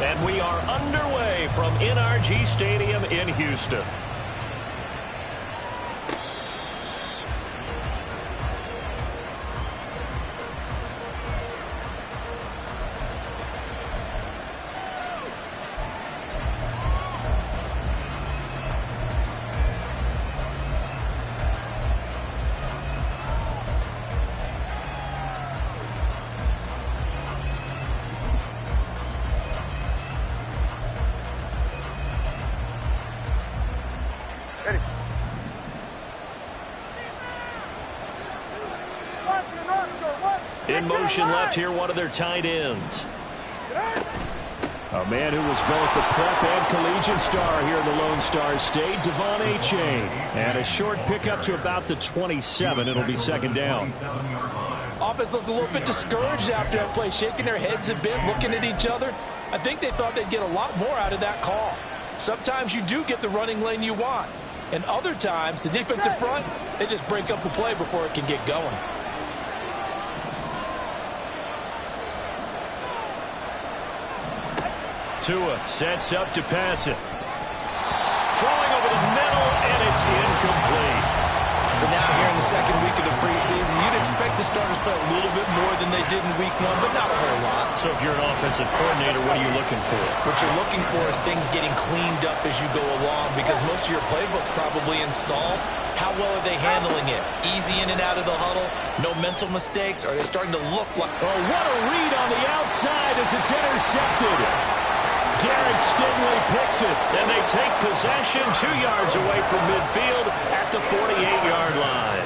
And we are underway from NRG Stadium in Houston. In motion left here, one of their tight ends. A man who was both a prep and collegiate star here in the Lone Star State, Devon Achane. And a short pickup to about the 27. It'll be second down. Offense looked a little bit discouraged after that play, shaking their heads a bit, looking at each other. I think they thought they'd get a lot more out of that call. Sometimes you do get the running lane you want. And other times, the defensive front, they just break up the play before it can get going. Tua sets up to pass it. Throwing over the middle, and it's incomplete. So now here in the second week of the preseason, you'd expect the starters to play a little bit more than they did in week one, but not a whole lot. So if you're an offensive coordinator, what are you looking for? What you're looking for is things getting cleaned up as you go along, because most of your playbook's probably installed. How well are they handling it? Easy in and out of the huddle, no mental mistakes? Are they starting to look like... Oh, what a read on the outside as it's intercepted. Derek Stingley picks it, and they take possession 2 yards away from midfield at the 48-yard line.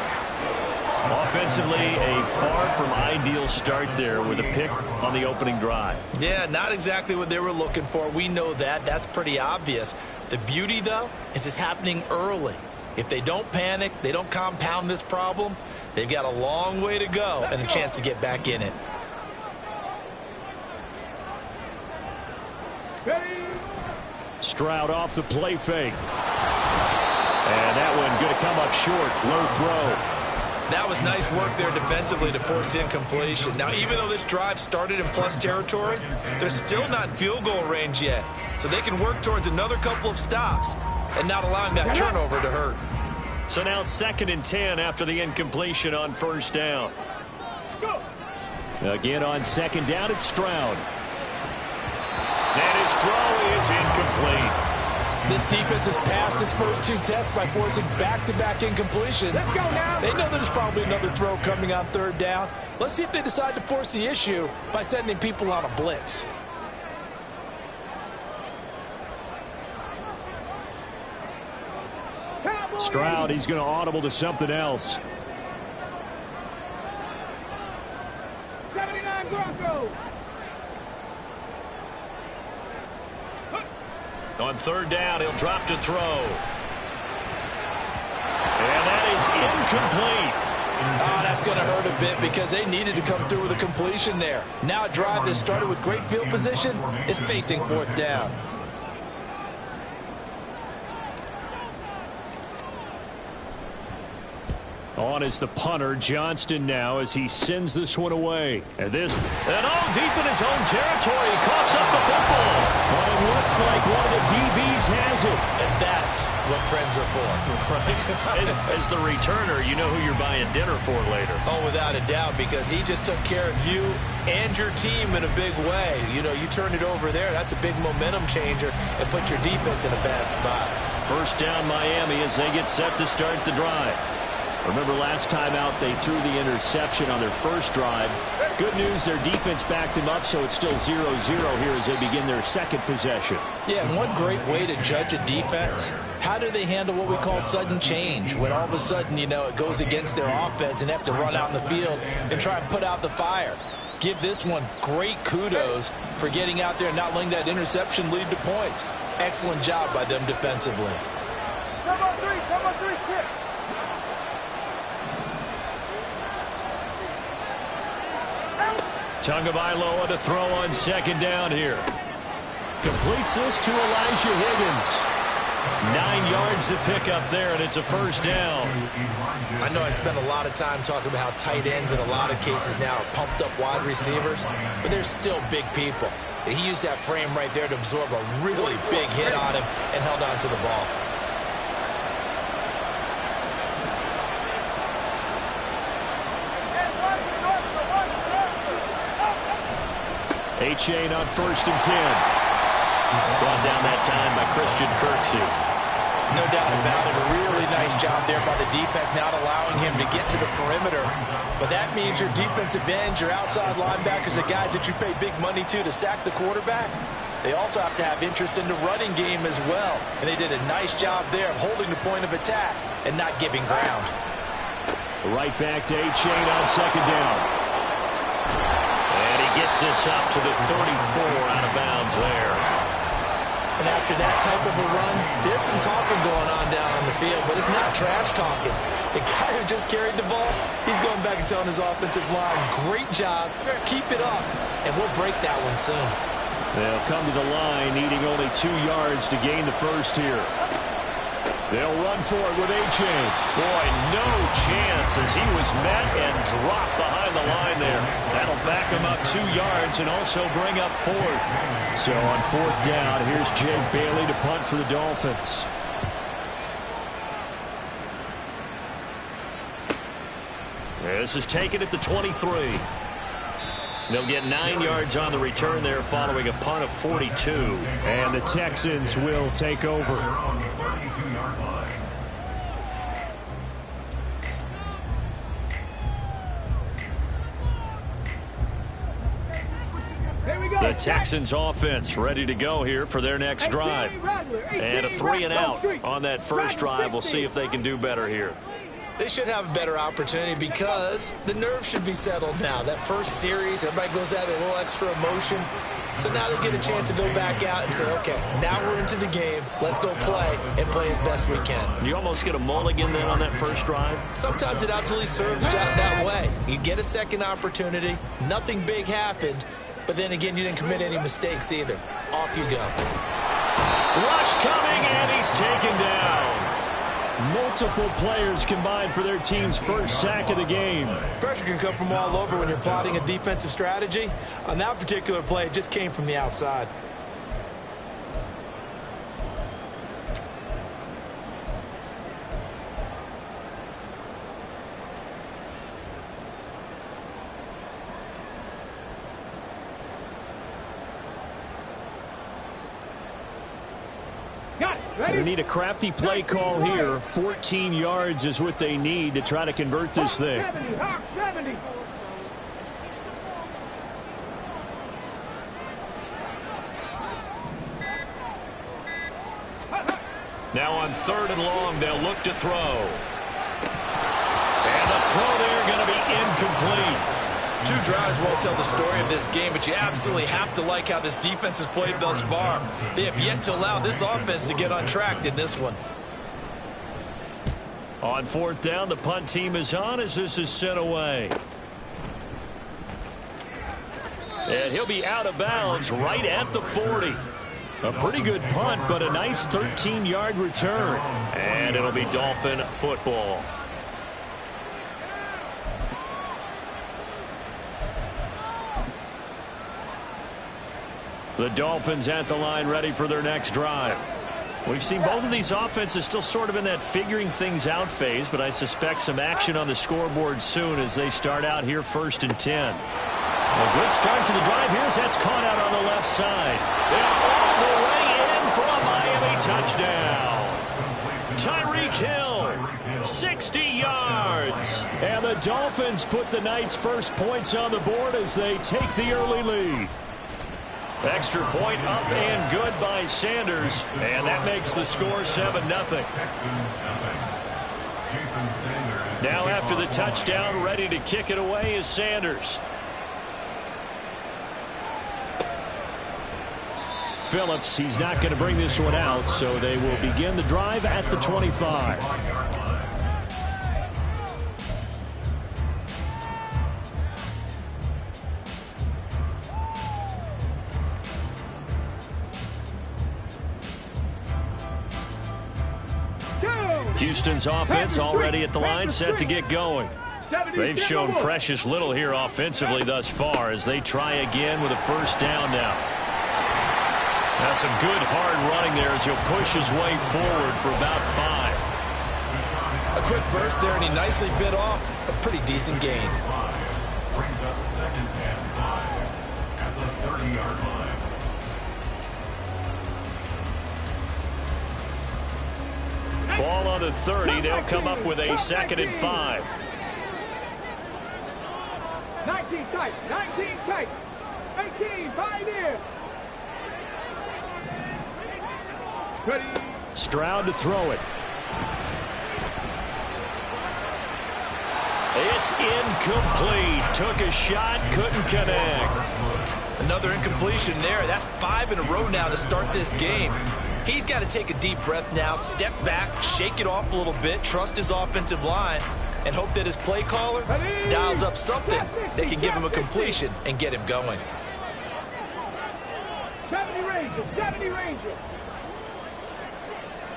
Offensively, a far from ideal start there with a pick on the opening drive. Yeah, not exactly what they were looking for. We know that. That's pretty obvious. The beauty, though, is it's happening early. If they don't panic, they don't compound this problem, they've got a long way to go and a chance to get back in it. Stroud off the play fake. And that one going to come up short. Low throw. That was nice work there defensively to force incompletion. Now, even though this drive started in plus territory, they're still not in field goal range yet. So they can work towards another couple of stops and not allowing that turnover to hurt. So now 2nd and 10 after the incompletion on first down. Again on second down, it's Stroud. And his throw is incomplete. This defense has passed its first 2 tests by forcing back-to-back incompletions. Let's go now. They know there's probably another throw coming on 3rd down. Let's see if they decide to force the issue by sending people on a blitz. Stroud, he's going to audible to something else. 79 Broncos. On 3rd down, he'll drop to throw. And that is incomplete. Oh, that's going to hurt a bit because they needed to come through with a completion there. Now a drive that started with great field position is facing 4th down. On is the punter, Johnston, now as he sends this one away. And all deep in his own territory. He coughs up the football. But it looks like one of the DBs has it. And that's what friends are for. As the returner, you know who you're buying dinner for later. Oh, without a doubt, because he just took care of you and your team in a big way. You know, you turn it over there, that's a big momentum changer and put your defense in a bad spot. First down Miami as they get set to start the drive. Remember last time out they threw the interception on their first drive. Good news, their defense backed him up, so it's still 0-0 here as they begin their second possession. Yeah, and one great way to judge a defense, how do they handle what we call sudden change? When all of a sudden, you know, it goes against their offense and they have to run out in the field and try and put out the fire. Give this one great kudos for getting out there and not letting that interception lead to points. Excellent job by them defensively. Come on, three, kick. Tagovailoa to throw on second down here. Completes this to Elijah Higgins. 9 yards to pick up there, and it's a first down. I know I spent a lot of time talking about how tight ends in a lot of cases now are pumped up wide receivers, but they're still big people. He used that frame right there to absorb a really big hit on him and held on to the ball. A-Chain on 1st and 10. Brought down that time by Christian Kirksey. No doubt about it. A really nice job there by the defense, not allowing him to get to the perimeter. But that means your defensive ends, your outside linebackers, the guys that you pay big money to sack the quarterback, they also have to have interest in the running game as well. And they did a nice job there of holding the point of attack and not giving ground. Right back to A-Chain on 2nd down. And he gets this up to the 34 out of bounds there. And after that type of a run, there's some talking going on down on the field, but it's not trash talking. The guy who just carried the ball, he's going back and telling his offensive line, great job, keep it up, and we'll break that one soon. They'll come to the line, needing only 2 yards to gain the first here. They'll run for it with A-Chain. Boy, no chance as he was met and dropped behind the line there. That'll back him up 2 yards and also bring up 4th. So on 4th down, here's Jay Bailey to punt for the Dolphins. This is taken at the 23. They'll get 9 yards on the return there following a punt of 42. And the Texans will take over. The Texans offense ready to go here for their next drive. And a 3 and out on that first drive. We'll see if they can do better here. They should have a better opportunity because the nerves should be settled now. That first series, everybody goes out with a little extra emotion. So now they get a chance to go back out and say, okay, now we're into the game. Let's go play and play as best we can. You almost get a mulligan then on that first drive? Sometimes it absolutely serves that way. You get a second opportunity. Nothing big happened. But then again, you didn't commit any mistakes either. Off you go. Rush coming, and he's taken down. Multiple players combined for their team's first sack of the game. Pressure can come from all over when you're plotting a defensive strategy. On that particular play, it just came from the outside. They need a crafty play call here. 14 yards is what they need to try to convert this thing. Now on 3rd and long, they'll look to throw. And the throw there going to be incomplete. 2 drives won't tell the story of this game, but you absolutely have to like how this defense has played thus far. They have yet to allow this offense to get on track in this one. On 4th down, the punt team is on as this is sent away. And he'll be out of bounds right at the 40. A pretty good punt, but a nice 13-yard return. And it'll be Dolphin football. The Dolphins at the line ready for their next drive. We've seen both of these offenses still sort of in that figuring things out phase, but I suspect some action on the scoreboard soon as they start out here 1st and 10. A good start to the drive. Here's that's caught out on the left side. They're all the way in for a Miami touchdown. Tyreek Hill, 60 yards. And the Dolphins put the night's first points on the board as they take the early lead. Extra point up and good by Sanders, and that makes the score 7-0. Now after the touchdown, ready to kick it away is Sanders. Phillips, he's not going to bring this one out, so they will begin the drive at the 25. Houston's offense already at the line, set to get going. They've shown precious little here offensively thus far as they try again with a first down now. Some good hard running there as he'll push his way forward for about 5. A quick burst there, and he nicely bit off a pretty decent gain. Brings up 2nd and 5 at the 30-yard line. Ball on the 30. They'll come up with a 2nd and 5. 19 tight, 19 tight, 18, 5 in. Ready. Stroud to throw it. It's incomplete. Took a shot, couldn't connect. Another incompletion there. That's 5 in a row now to start this game. He's got to take a deep breath now, step back, shake it off a little bit, trust his offensive line, and hope that his play caller dials up something that can give him a completion and get him going. 70 Rangers, 70 Rangers.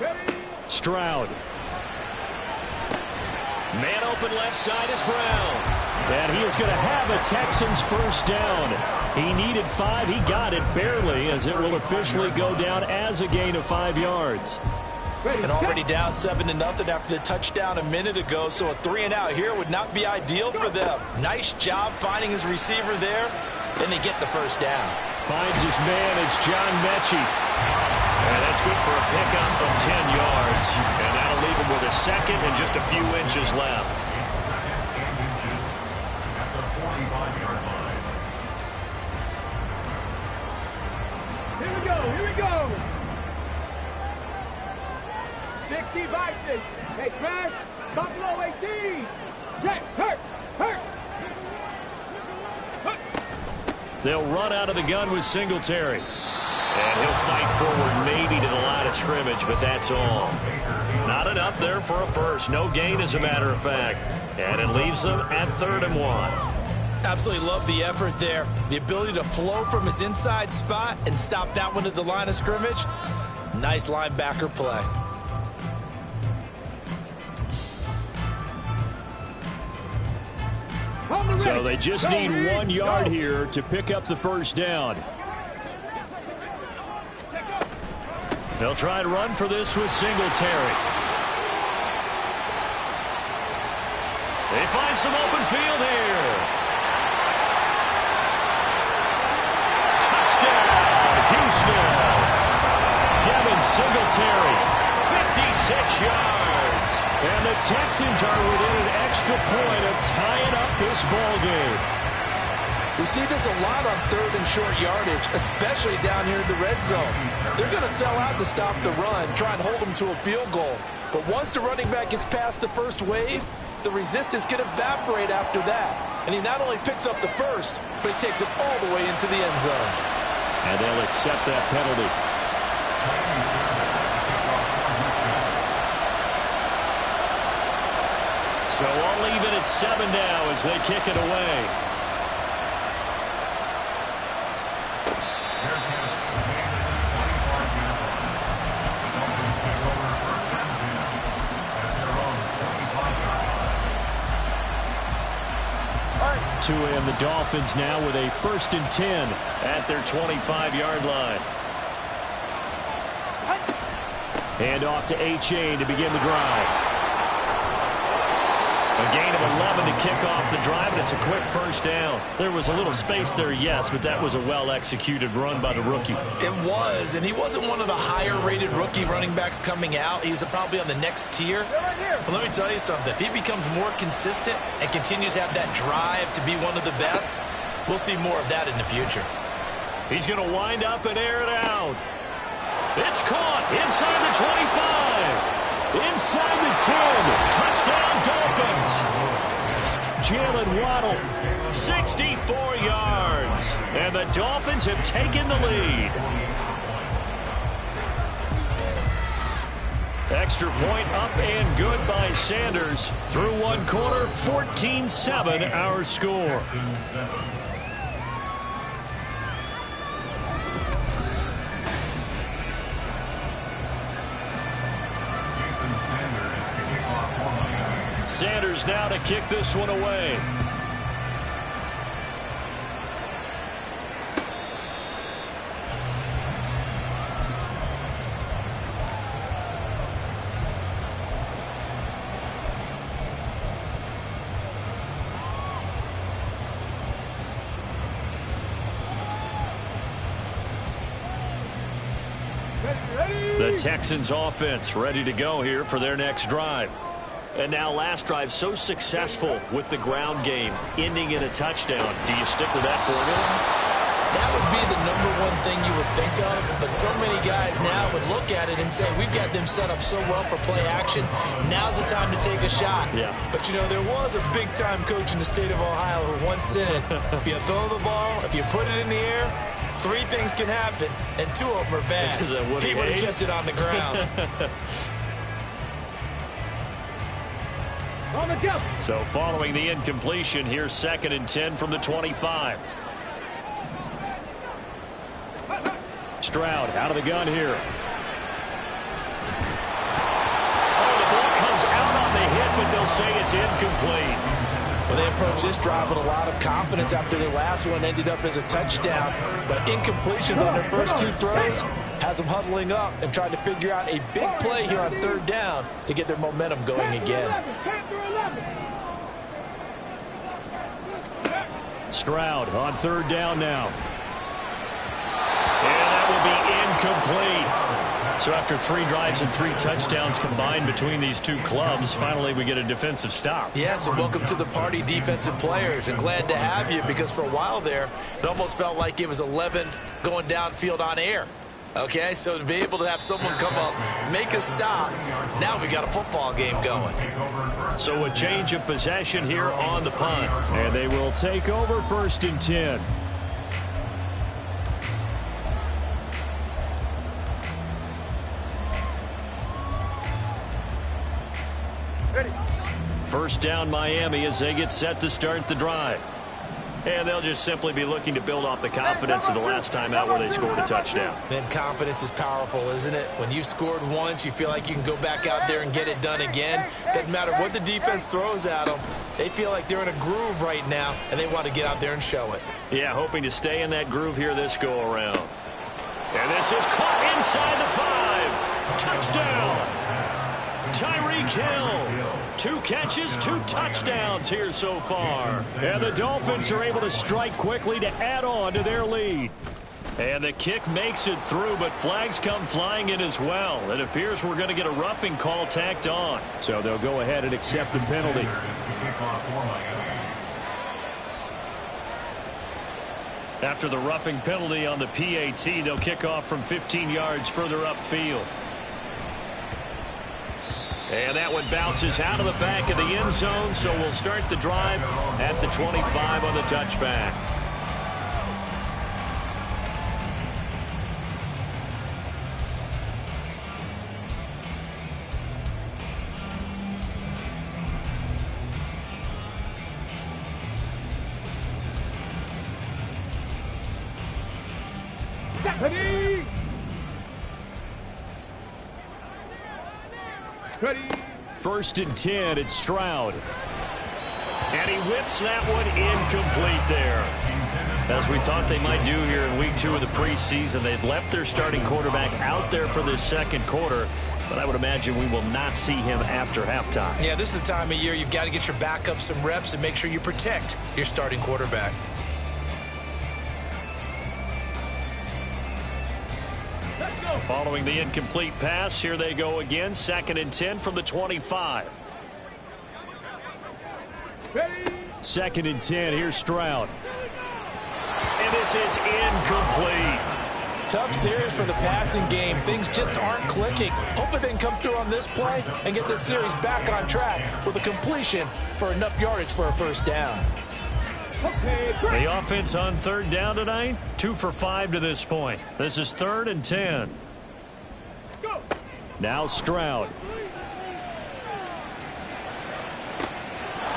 Ready. Stroud. Man open left side is Brown. And he is going to have a Texans first down. He needed 5. He got it barely, as it will officially go down as a gain of 5 yards. And already down 7-0 after the touchdown a minute ago, so a 3-and-out here would not be ideal for them. Nice job finding his receiver there. Then they get the first down. Finds his man. It's John Mechie. And that's good for a pickup of 10 yards. And that'll leave him with a 2nd and just a few inches left. Here we go, here we go. 60 Vikings. Hey, Trash. Buffalo 18. Check. Hurt. They'll run out of the gun with Singletary. And he'll fight forward maybe to the line of scrimmage, but that's all. Not enough there for a first. No gain, as a matter of fact. And it leaves them at 3rd and 1. Absolutely love the effort there. The ability to flow from his inside spot and stop that one at the line of scrimmage. Nice linebacker play. So they just need 1 yard here to pick up the first down. They'll try and run for this with Singletary. They find some open field here. Touchdown, Houston. Devin Singletary, 56 yards. And the Texans are within an extra point of tying up this ball game. We see this a lot on 3rd and short yardage, especially down here in the red zone. They're going to sell out to stop the run, try and hold them to a field goal. But once the running back gets past the first wave, the resistance can evaporate after that. And he not only picks up the first, but he takes it all the way into the end zone. And they'll accept that penalty. So I'll leave it at 7 now as they kick it away. And the Dolphins now with a 1st and 10 at their 25-yard line. Hand off to A-Chain to begin the drive. A gain of 11 to kick off the drive, and it's a quick first down. There was a little space there, yes, but that was a well-executed run by the rookie. It was, and he wasn't one of the higher-rated rookie running backs coming out. He's probably on the next tier. But let me tell you something. If he becomes more consistent and continues to have that drive to be one of the best, we'll see more of that in the future. He's going to wind up and air it out. It's caught inside the 25. Inside the 10. Touchdown, Dolphins. Jalen Waddle, 64 yards. And the Dolphins have taken the lead. Extra point up and good by Sanders. Through one quarter, 14-7 our score. Sanders now to kick this one away. The Texans offense ready to go here for their next drive. And now last drive so successful with the ground game, ending in a touchdown. Do you stick with that formula? That would be the #1 thing you would think of, but so many guys now would look at it and say, we've got them set up so well for play action. Now's the time to take a shot. Yeah. But, you know, there was a big-time coach in the state of Ohio who once said, if you throw the ball, if you put it in the air, 3 things can happen, and 2 of them are bad. He would have kept it on the ground. So following the incompletion, here's 2nd and 10 from the 25. Stroud out of the gun here. Oh, the ball comes out on the hit, but they'll say it's incomplete. Well, they approached this drive with a lot of confidence after their last one ended up as a touchdown. But incompletions on their first 2 throws has them huddling up and trying to figure out a big play here on 3rd down to get their momentum going again. Stroud on 3rd down now. And that will be incomplete. So after 3 drives and 3 touchdowns combined between these 2 clubs, finally we get a defensive stop. Yes, and welcome to the party, defensive players, and glad to have you, because for a while there, it almost felt like it was 11 going downfield on air. Okay, so to be able to have someone come up, make a stop, now we got a football game going. So a change of possession here on the punt. And they will take over 1st and 10. First down Miami as they get set to start the drive. And they'll just simply be looking to build off the confidence of the last time out where they scored a touchdown. Then confidence is powerful, isn't it? When you've scored once, you feel like you can go back out there and get it done again. Doesn't matter what the defense throws at them. They feel like they're in a groove right now, and they want to get out there and show it. Yeah, hoping to stay in that groove here this go-around. And this is caught inside the 5. Touchdown! Tyreek Hill. 2 catches, 2 touchdowns here so far. And the Dolphins are able to strike quickly to add on to their lead. And the kick makes it through, but flags come flying in as well. It appears we're going to get a roughing call tacked on. So they'll go ahead and accept the penalty. After the roughing penalty on the PAT, they'll kick off from 15 yards further upfield. And that one bounces out of the back of the end zone, so we'll start the drive at the 25 on the touchback. Ready. Ready. 1st and 10, it's Stroud. And he whips that one incomplete there. As we thought they might do here in week 2 of the preseason, they'd left their starting quarterback out there for this 2nd quarter. But I would imagine we will not see him after halftime. Yeah, this is the time of year you've got to get your backup some reps and make sure you protect your starting quarterback. Following the incomplete pass, here they go again. 2nd and 10 from the 25. 2nd and 10, here's Stroud. And this is incomplete. Tough series for the passing game. Things just aren't clicking. Hoping they can come through on this play and get this series back on track with a completion for enough yardage for a 1st down. The offense on 3rd down tonight, 2 for 5 to this point. This is 3rd and 10. Now Stroud.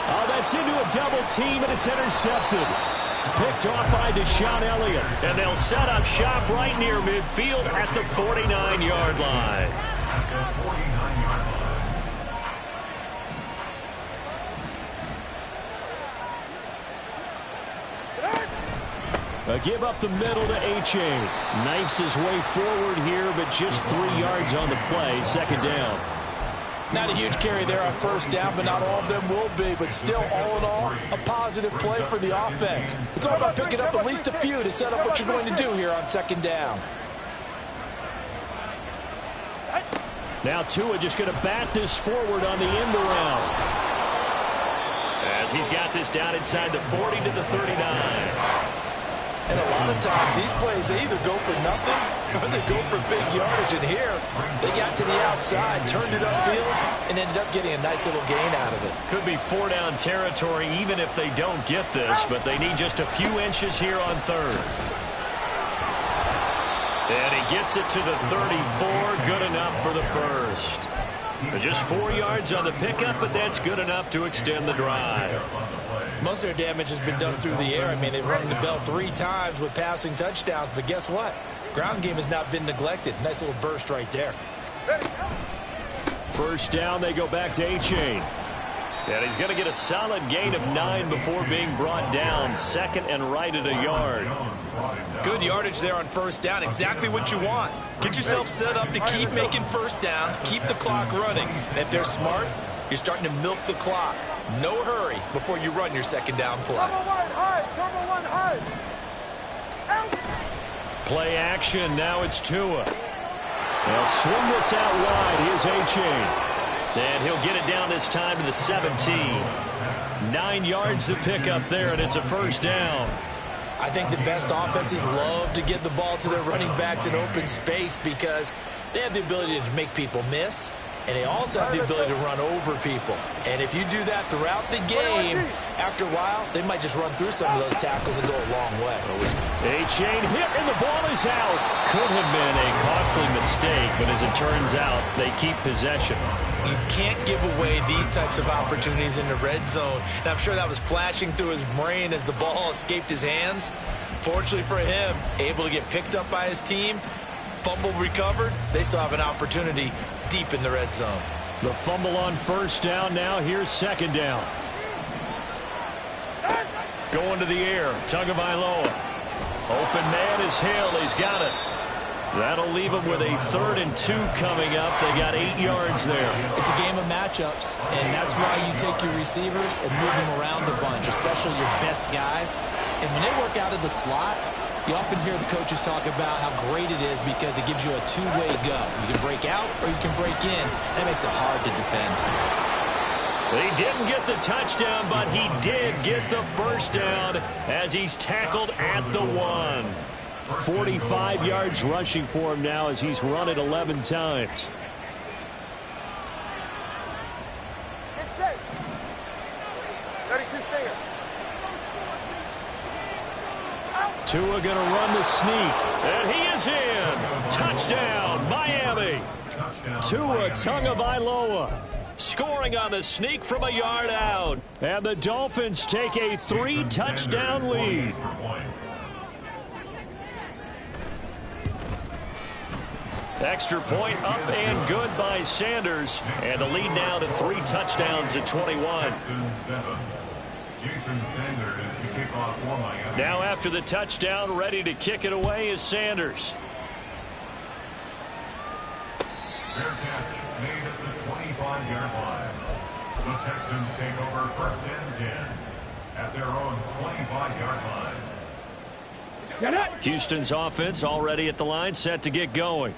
Oh, that's into a double team, and it's intercepted. Picked off by Deshaun Elliott. And they'll set up shop right near midfield at the 49-yard line. Give up the middle to H.A. Knifes his way forward here, but just 3 yards on the play. 2nd down. Not a huge carry there on 1st down, but not all of them will be. But still, all in all, a positive play for the offense. It's all about picking up at least a few to set up what you're going to do here on 2nd down. Now Tua just going to bat this forward on the end around. As he's got this down inside the 40 to the 39. And a lot of times these plays, they either go for nothing or they go for big yardage. And here, they got to the outside, turned it upfield, and ended up getting a nice little gain out of it. Could be 4-down territory even if they don't get this, but they need just a few inches here on third. And he gets it to the 34, good enough for the first. Just 4 yards on the pickup, but that's good enough to extend the drive. Most of their damage has been done through the air. I mean, they've rung the bell 3 times with passing touchdowns, but guess what? Ground game has not been neglected. Nice little burst right there. First down, they go back to A-Chain. And he's going to get a solid gain of 9 before being brought down. Second and right at a yard. Good yardage there on first down. Exactly what you want. Get yourself set up to keep making first downs, keep the clock running. And if they're smart, you're starting to milk the clock. No hurry before you run your second down play. Play action. Now it's Tua. They'll swing this out wide. Here's A-Chain. And he'll get it down this time to the 17. 9 yards to pick up there, and it's a first down. I think the best offenses love to get the ball to their running backs in open space because they have the ability to make people miss, and they also have the ability to run over people. And if you do that throughout the game, after a while, they might just run through some of those tackles and go a long way. A-Chain hit, and the ball is out. Could have been a costly mistake, but as it turns out, they keep possession. You can't give away these types of opportunities in the red zone. And I'm sure that was flashing through his brain as the ball escaped his hands. Fortunately for him, able to get picked up by his team, fumble recovered. They still have an opportunity deep in the red zone. The fumble on first down. Now here's second down. Going to the air. Tagovailoa. Open man is Hill. He's got it. That'll leave them with a 3rd and 2 coming up. They got 8 yards there. It's a game of matchups, and that's why you take your receivers and move them around a bunch, especially your best guys. And when they work out of the slot, you often hear the coaches talk about how great it is because it gives you a two-way go. You can break out or you can break in. That makes it hard to defend. He didn't get the touchdown, but he did get the first down as he's tackled at the 1. 45 yards rushing for him now as he's run it 11 times. Tua going to run the sneak, and he is in. Touchdown, Miami. Tua Tagovailoa scoring on the sneak from a yard out. And the Dolphins take a 3-touchdown lead. Extra point up and good by Sanders. And the lead now to 3 touchdowns at 21. Now after the touchdown, ready to kick it away is Sanders. Fair catch made at the 25-yard line. The Texans take over 1st and 10 at their own 25-yard line. Houston's offense already at the line, set to get going.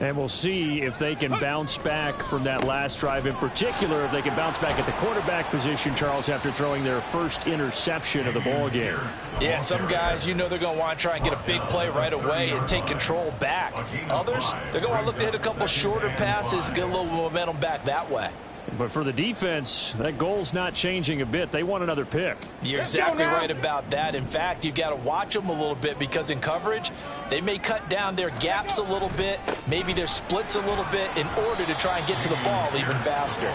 And we'll see if they can bounce back from that last drive. In particular, if they can bounce back at the quarterback position, Charles, after throwing their first interception of the ball game. Yeah, some guys, you know they're going to want to try and get a big play right away and take control back. Others, they're going to want to look to hit a couple shorter passes, get a little momentum back that way. But for the defense, that goal's not changing a bit. They want another pick. You're exactly right about that. In fact, you've got to watch them a little bit because in coverage, they may cut down their gaps a little bit, maybe their splits a little bit in order to try and get to the ball even faster.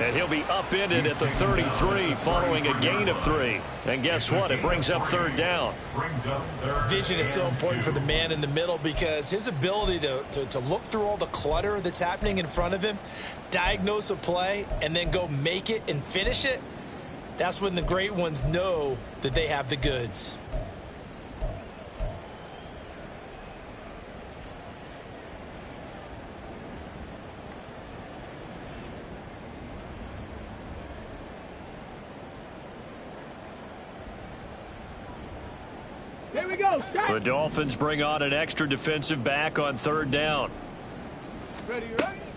And he'll be upended at the 33 following a gain of 3. And guess what? It brings up 3rd down. Vision is so important for the man in the middle because his ability to look through all the clutter that's happening in front of him, diagnose a play, and then go make it and finish it, that's when the great ones know that they have the goods. Here we go. The Dolphins bring on an extra defensive back on 3rd down. Ready.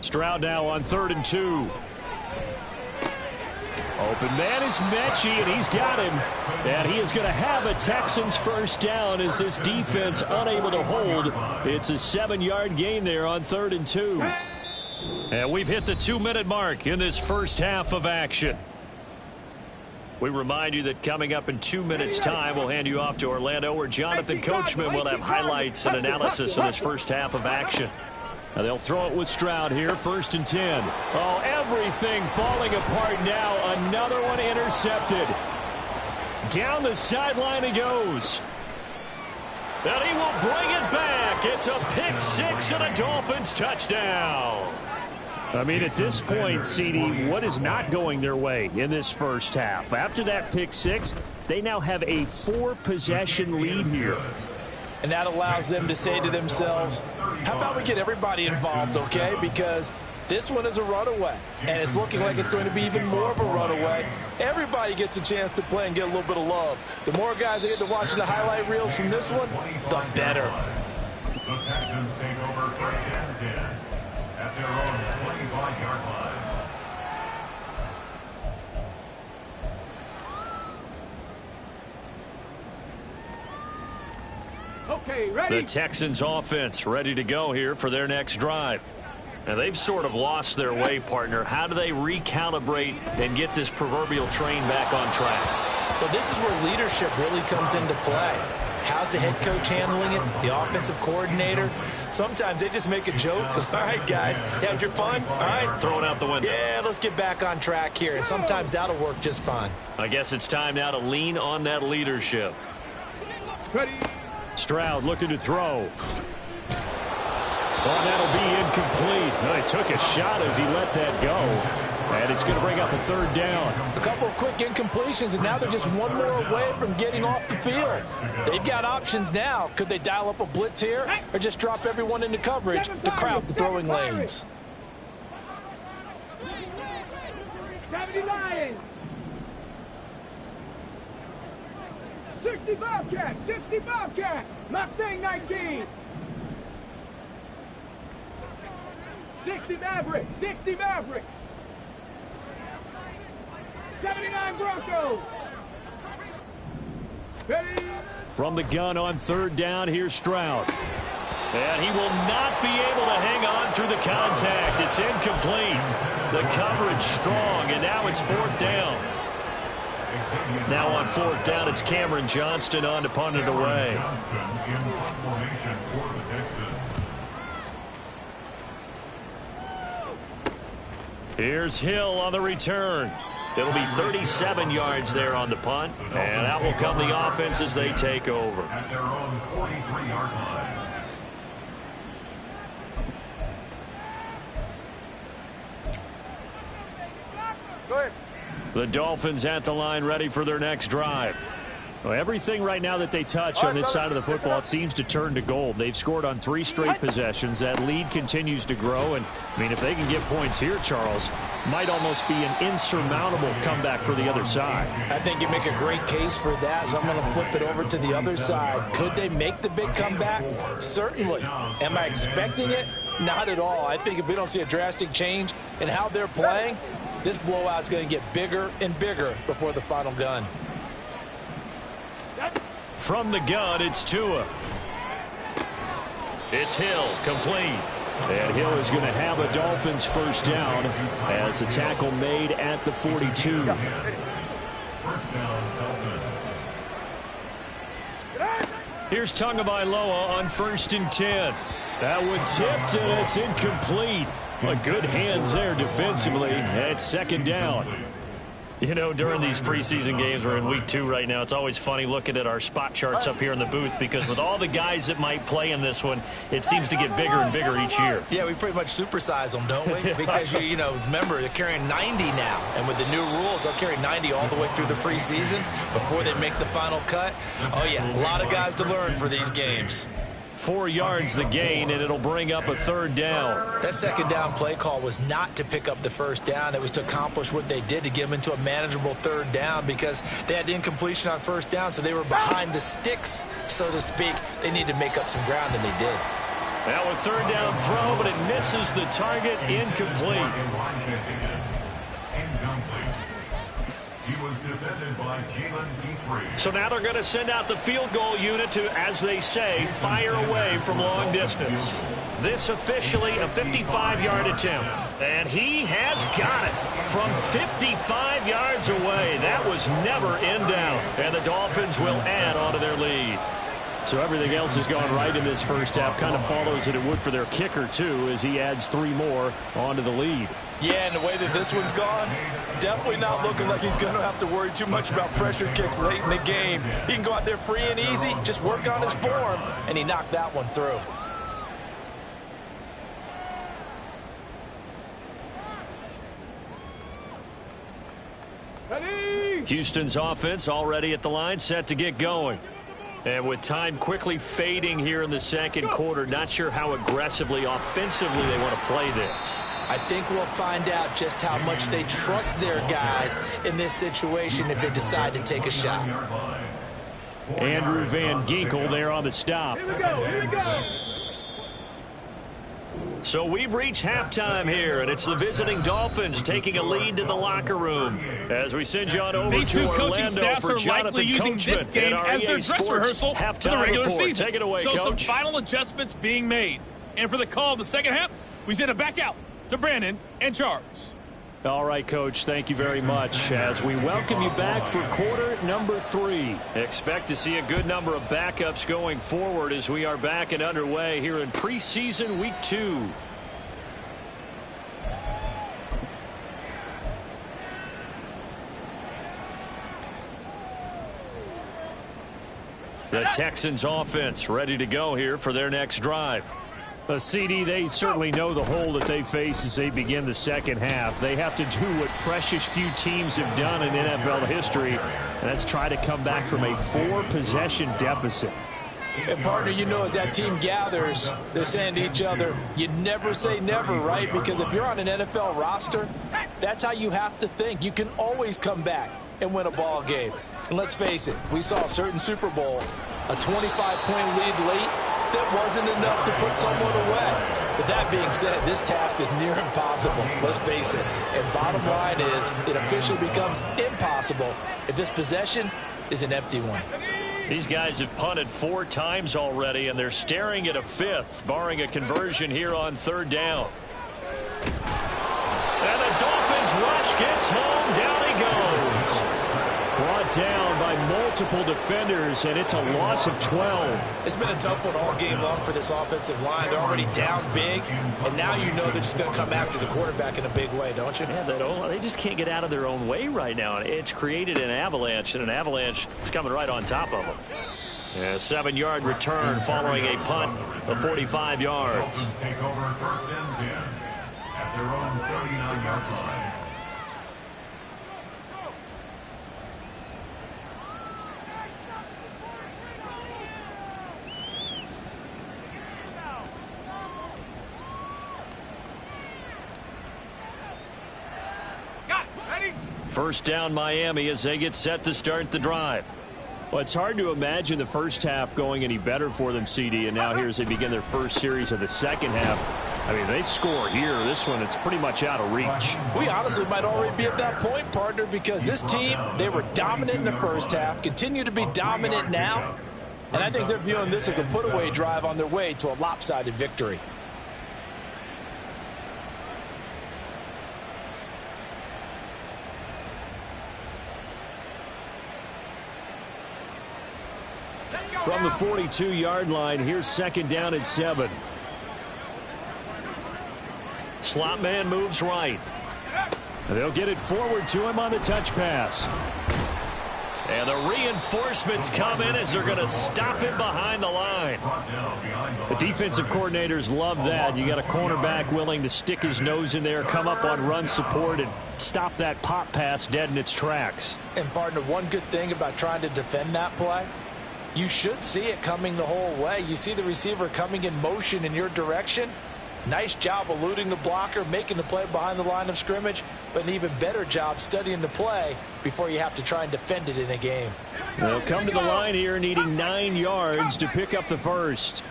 Stroud now on 3rd and 2. Open man is Mechie, and he's got him. And he is going to have a Texans first down as this defense unable to hold. It's a 7-yard gain there on 3rd and 2. And we've hit the 2-minute mark in this first half of action. We remind you that coming up in 2 minutes' time, we'll hand you off to Orlando, where Jonathan Coachman will have highlights and analysis of this first half of action. Now they'll throw it with Stroud here, 1st and 10. Oh, everything falling apart now. Another one intercepted. Down the sideline he goes. And he will bring it back. It's a pick 6 and a Dolphins touchdown. I mean, at this point, CD, what is not going their way in this first half? After that pick 6, they now have a 4-possession lead here. And that allows them to say to themselves, how about we get everybody involved, okay? Because this one is a runaway, and it's looking like it's going to be even more of a runaway. Everybody gets a chance to play and get a little bit of love. The more guys that get to watching the highlight reels from this one, the better. The Texans take over 1st and 10 at their own 25-yard line. Okay, ready. The Texans offense ready to go here for their next drive. And they've sort of lost their way, partner. How do they recalibrate and get this proverbial train back on track? Well, this is where leadership really comes into play. How's the head coach handling it? The offensive coordinator? Sometimes they just make a joke. All right, guys, had your fun? All right. Throw it out the window. Yeah, let's get back on track here. And sometimes that'll work just fine. I guess it's time now to lean on that leadership. Ready. Stroud looking to throw. Oh, that'll be incomplete. No, he took a shot as he let that go. And it's going to bring up a 3rd down. A couple of quick incompletions, and now they're just one more away from getting off the field. They've got options now. Could they dial up a blitz here or just drop everyone into coverage to crowd the throwing lanes? 70 Lions. 60 Bobcat. 60 Bobcat. Mustang 19. 60 Maverick. 60 Maverick. 79 Broncos. Ready. From the gun on 3rd down, here's Stroud. And he will not be able to hang on through the contact. It's incomplete. The coverage strong, and now it's 4th down. Now on 4th down, it's Cameron Johnston on to punt it away. Here's Hill on the return. It'll be 37 yards there on the punt, and out will come the offense as they take over. At their own 43-yard line. Go ahead. The Dolphins at the line ready for their next drive. Well, everything right now that they touch on this side of the football, it seems to turn to gold. They've scored on 3 straight possessions. That lead continues to grow. And, I mean, if they can get points here, Charles, might almost be an insurmountable comeback for the other side. I think you make a great case for that, so I'm going to flip it over to the other side. Could they make the big comeback? Certainly. Am I expecting it? Not at all. I think if we don't see a drastic change in how they're playing, this blowout's going to get bigger and bigger before the final gun. From the gun, it's Tua. It's Hill, complete. And Hill is going to have a Dolphins first down as a tackle made at the 42. First down, Dolphins. Here's Tagovailoa on 1st and 10. That one tipped, and it's incomplete. But good hands there defensively at 2nd down. You know, during these preseason games, we're in week 2 right now, it's always funny looking at our spot charts up here in the booth because with all the guys that might play in this one, it seems to get bigger and bigger each year. Yeah, we pretty much supersize them, don't we? Because, you know, remember, they're carrying 90 now. And with the new rules, they'll carry 90 all the way through the preseason before they make the final cut. Oh, yeah, a lot of guys to learn for these games. 4 yards the gain, and it'll bring up a 3rd down. That 2nd down play call was not to pick up the 1st down. It was to accomplish what they did to get them into a manageable 3rd down because they had incompletion on 1st down, so they were behind the sticks, so to speak. They needed to make up some ground, and they did. Now a third down throw, but it misses the target. Incomplete. He was defended by so now they're going to send out the field goal unit to, as they say, fire away from long distance. This officially a 55-yard attempt. And he has got it from 55 yards away. That was never in doubt. And the Dolphins will add on to their lead. So everything else has gone right in this first half. Kind of follows that it would for their kicker, too, as he adds 3 more onto the lead. Yeah, and the way that this one's gone, definitely not looking like he's going to have to worry too much about pressure kicks late in the game. He can go out there free and easy, just work on his form, and he knocked that one through. Houston's offense already at the line, set to get going. And with time quickly fading here in the second quarter, not sure how aggressively, offensively they want to play this. I think we'll find out just how much they trust their guys in this situation if they decide to take a shot. Andrew Van Ginkel there on the stop. Here we go, here we go. So we've reached halftime here, and it's the visiting Dolphins taking a lead to the locker room. As we send you on over These two to coaching Orlando staffs for are likely using this game as their dress rehearsal for the regular season. Take it away, so Coach. some final adjustments being made. And for the call of the second half, we send it back out to Brandon and Charles. All right, Coach, thank you very much. As we welcome you back for quarter number 3. Expect to see a good number of backups going forward as we are back and underway here in preseason week 2. The Texans offense ready to go here for their next drive. CD, they certainly know the hole that they face as they begin the second half. They have to do what precious few teams have done in NFL history, and that's try to come back from a 4-possession deficit. And, partner, you know, as that team gathers, they're saying to each other, you never say never, right? Because if you're on an NFL roster, that's how you have to think. You can always come back and win a ball game. And let's face it, we saw a certain Super Bowl, a 25-point lead late, that wasn't enough to put someone away. But that being said, this task is near impossible. Let's face it. And bottom line is, it officially becomes impossible if this possession is an empty one. These guys have punted 4 times already, and they're staring at a 5th, barring a conversion here on 3rd down. And the Dolphins rush gets home. Down he goes. Brought down by multiple defenders, and it's a loss of 12. It's been a tough one all game long for this offensive line. They're already down big, and now you know they're just going to come after the quarterback in a big way, don't you? Yeah, they just can't get out of their own way right now. It's created an avalanche, and an avalanche is coming right on top of them. A 7-yard return following a punt of 45 yards. Dolphins take over 1st and 10 at their own 39-yard line. First down Miami as they get set to start the drive. Well, it's hard to imagine the first half going any better for them, CD, and now here as they begin their first series of the second half. I mean, they score here. This one, it's pretty much out of reach. We honestly might already be at that point, partner, because this team, they were dominant in the first half, continue to be dominant now, and I think they're viewing this as a put-away drive on their way to a lopsided victory. From the 42-yard line, here's 2nd down and 7. Slot man moves right. They'll get it forward to him on the touch pass. And the reinforcements come in as they're going to stop him behind the line. The defensive coordinators love that. You got a cornerback willing to stick his nose in there, come up on run support, and stop that pop pass dead in its tracks. And, partner, one good thing about trying to defend that play, you should see it coming the whole way. You see the receiver coming in motion in your direction. Nice job eluding the blocker, making the play behind the line of scrimmage, but an even better job studying the play before you have to try and defend it in a game. They'll come to the line here needing 9 yards to pick up the first.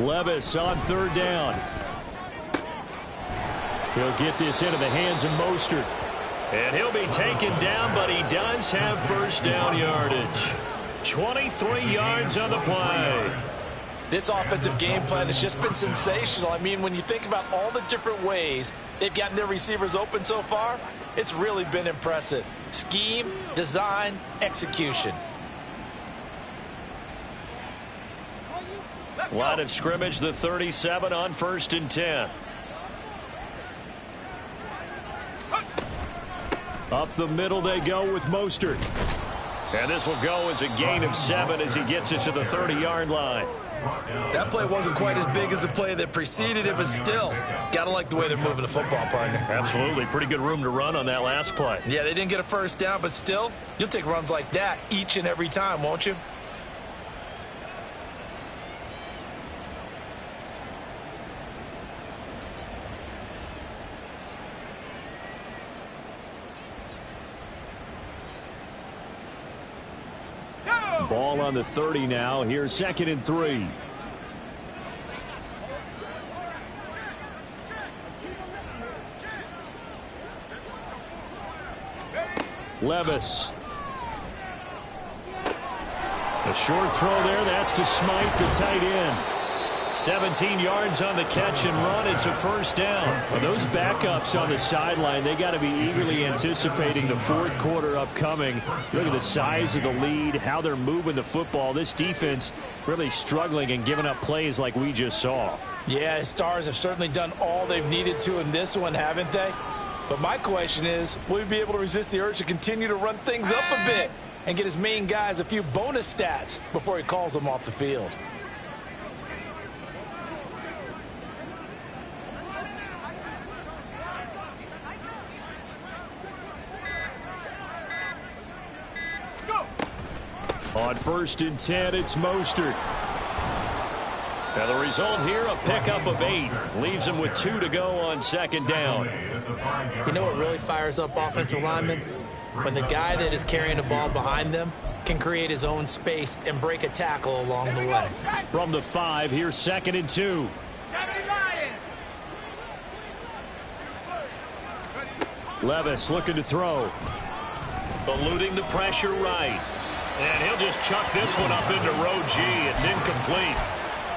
Levis on third down. He'll get this into the hands of Mostert. And he'll be taken down, but he does have first down yardage. 23 yards on the play. This offensive game plan has just been sensational. I mean, when you think about all the different ways they've gotten their receivers open so far, it's really been impressive. Scheme, design, execution. Line of scrimmage, the 37 on 1st and 10. Up the middle they go with Mostert. And this will go as a gain of 7 as he gets it to the 30-yard line. That play wasn't quite as big as the play that preceded it, but still, gotta like the way they're moving the football, partner. Absolutely. Pretty good room to run on that last play. Yeah, they didn't get a first down, but still, you'll take runs like that each and every time, won't you? Ball on the 30 now. Here's 2nd and 3. Levis. A short throw there. That's to Smythe, the tight end. 17 yards on the catch and run. It's a first down. Well, those backups on the sideline, they got to be eagerly anticipating the 4th quarter upcoming. Look at the size of the lead, how they're moving the football. This defense really struggling and giving up plays like we just saw. Yeah, Stars have certainly done all they've needed to in this one, haven't they? But my question is, will he be able to resist the urge to continue to run things up a bit and get his main guys a few bonus stats before he calls them off the field? On 1st and 10, it's Mostert. Now the result here, a pickup of 8. Leaves him with 2 to go on 2nd down. You know what really fires up offensive linemen? When the guy that is carrying the ball behind them can create his own space and break a tackle along the way. From the 5, here's 2nd and 2. Levis looking to throw. Eluding the pressure right. And he'll just chuck this one up into row G. It's incomplete.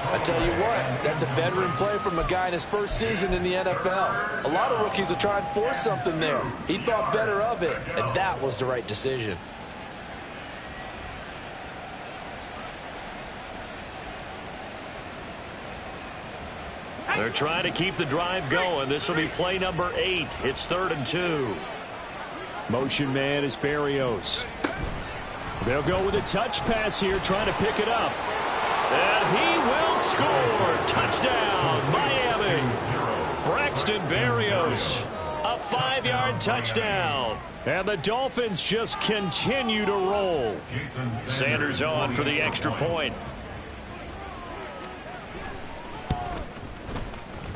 I tell you what, that's a veteran play from a guy in his first season in the NFL. A lot of rookies will try and force something there. He thought better of it, and that was the right decision. They're trying to keep the drive going. This will be play number 8. It's 3rd and 2. Motion man is Berrios. They'll go with a touch pass here, trying to pick it up. And he will score. Touchdown, Miami. Braxton Berrios, a 5-yard touchdown. And the Dolphins just continue to roll. Sanders on for the extra point.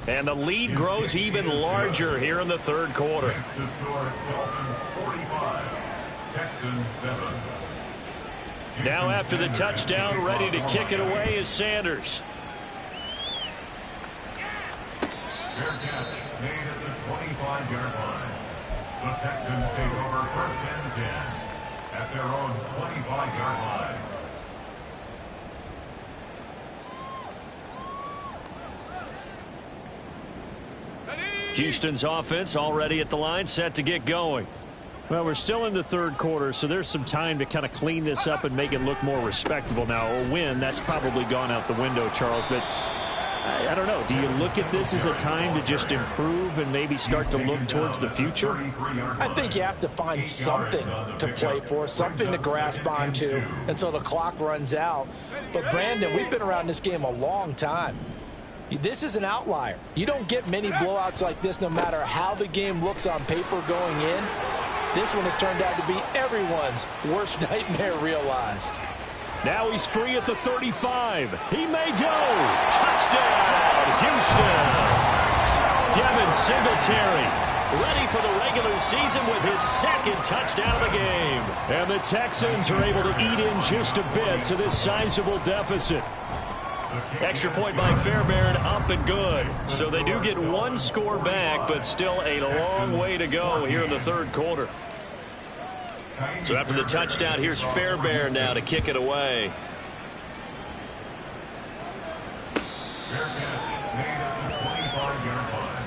And the lead grows even larger here in the 3rd quarter. Dolphins 45, Texans 7. Now after the touchdown, ready to kick it away is Sanders. Fair catch made at the 25-yard line. The Texans take over 1st and 10 at their own 25-yard line. Houston's offense already at the line, set to get going. Well, we're still in the 3rd quarter, so there's some time to kind of clean this up and make it look more respectable. Now, a win, that's probably gone out the window, Charles, but I don't know. Do you look at this as a time to just improve and maybe start to look towards the future? I think you have to find something to play for, something to grasp onto until the clock runs out. But, Brandon, we've been around this game a long time. This is an outlier. You don't get many blowouts like this no matter how the game looks on paper going in. This one has turned out to be everyone's worst nightmare realized. Now he's free at the 35. He may go. Touchdown, Houston. Devin Singletary ready for the regular season with his 2nd touchdown of the game. And the Texans are able to eat in just a bit to this sizable deficit. Extra point by Fairbairn, up and good. So they do get one score back, but still a long way to go here in the third quarter. So after the touchdown, here's Fairbairn now to kick it away. Fair catch made at the 25-yard line.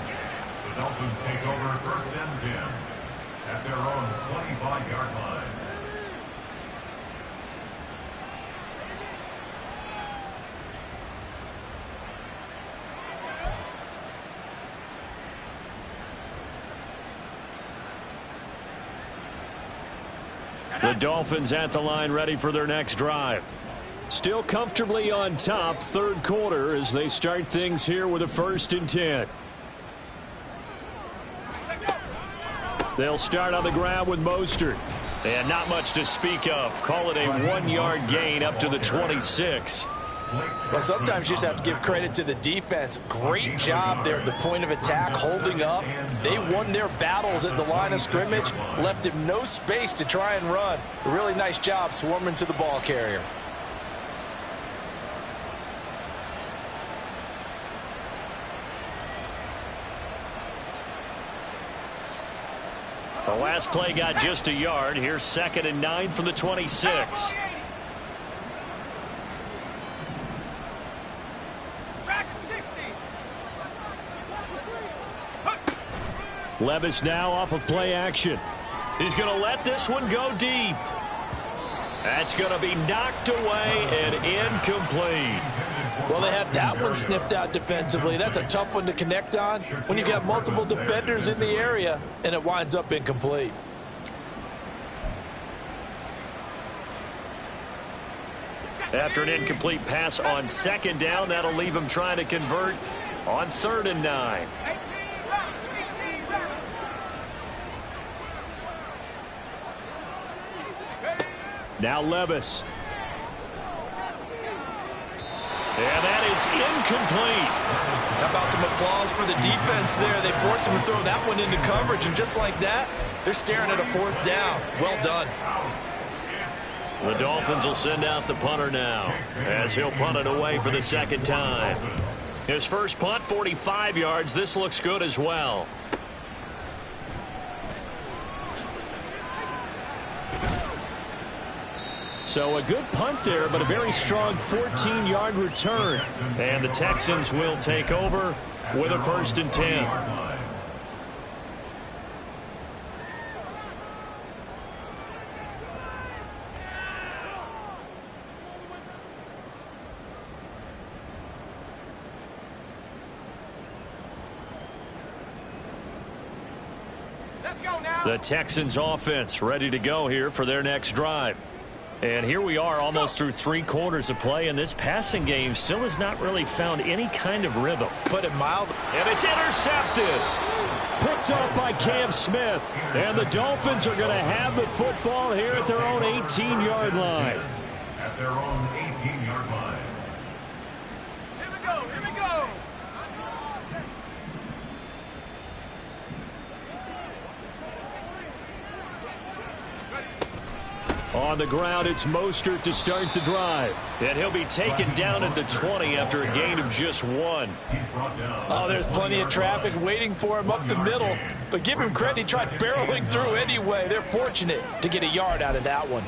The Dolphins take over first and 10 at their own 25-yard line. The Dolphins at the line, ready for their next drive. Still comfortably on top, third quarter, as they start things here with a 1st and 10. They'll start on the ground with Mostert. And not much to speak of. Call it a 1-yard gain up to the 26. Well, sometimes you just have to give credit to the defense. Great job there at the point of attack, holding up. They won their battles at the line of scrimmage, left him no space to try and run. A really nice job swarming to the ball carrier. The last play got just a yard. Here's 2nd and 9 from the 26. Levis now off of play action. He's going to let this one go deep. That's going to be knocked away and incomplete. Well, they had that one snipped out defensively. That's a tough one to connect on when you got multiple defenders in the area, and it winds up incomplete. After an incomplete pass on 2nd down, that'll leave him trying to convert on 3rd and 9. Now Levis. And that is incomplete. How about some applause for the defense there? They forced him to throw that one into coverage, and just like that, they're staring at a 4th down. Well done. The Dolphins will send out the punter now, as he'll punt it away for the 2nd time. His first punt, 45 yards. This looks good as well. So a good punt there, but a very strong 14-yard return. And the Texans will take over with a 1st and 10. Let's go now. The Texans offense ready to go here for their next drive. And here we are almost through 3 quarters of play, and this passing game still has not really found any kind of rhythm. Put it mild. And it's intercepted. Picked up by Cam Smith. And the Dolphins are going to have the football here at their own 18-yard line. At their own 18-yard line. Here we go. Here we go. On the ground, it's Mostert to start the drive. And he'll be taken down at the 20 after a gain of just 1. Oh, there's plenty of traffic waiting for him up the middle. But give him credit, he tried barreling through anyway. They're fortunate to get a yard out of that one.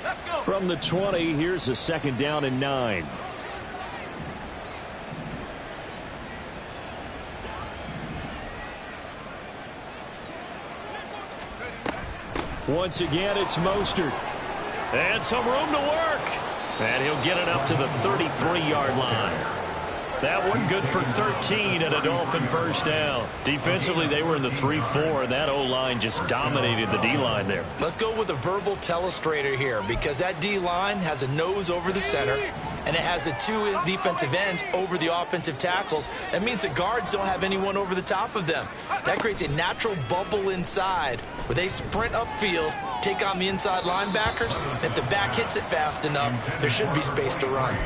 Let's go. From the 20, here's a 2nd down and 9. Once again, it's Mostert. And some room to work. And he'll get it up to the 33-yard line. That one good for 13 and a Dolphin 1st down. Defensively, they were in the 3-4, and that O-line just dominated the D-line there. Let's go with a verbal telestrator here, because that D-line has a nose over the center, and it has the 2 defensive ends over the offensive tackles. That means the guards don't have anyone over the top of them. That creates a natural bubble inside where they sprint upfield, take on the inside linebackers, and if the back hits it fast enough, there should be space to run.